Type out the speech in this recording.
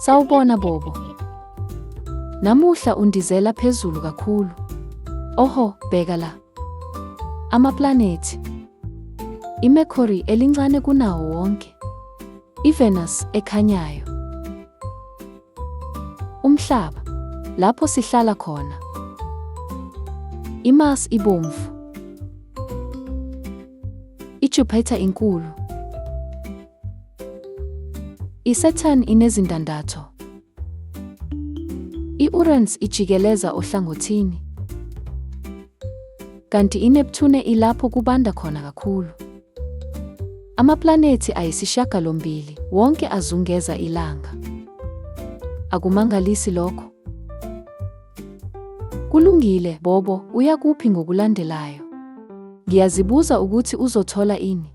Sawubona Bobo. Namuhla undizela phezulu kakhulu. Oho, bheka la. Amaplanethi. IMercury elincane kunawo wonke. IVenus ekhanyayo. Umhlaba, lapho sihlala khona. IMars ibomvu. IJupiter inkulu. ISaturn inezindandatho. IUranus ijikeleza ohlangothini. Kanti iNeptune ilapho kubanda khona kakhulu. Amaplanethi ayisishiyagalombili, wonke azungeza ilanga. Akumangalisi lokho? Kulungile, Bobo, uya kuphi ngokulandelayo? Ngiyazibuza ukuthi uzothola ini.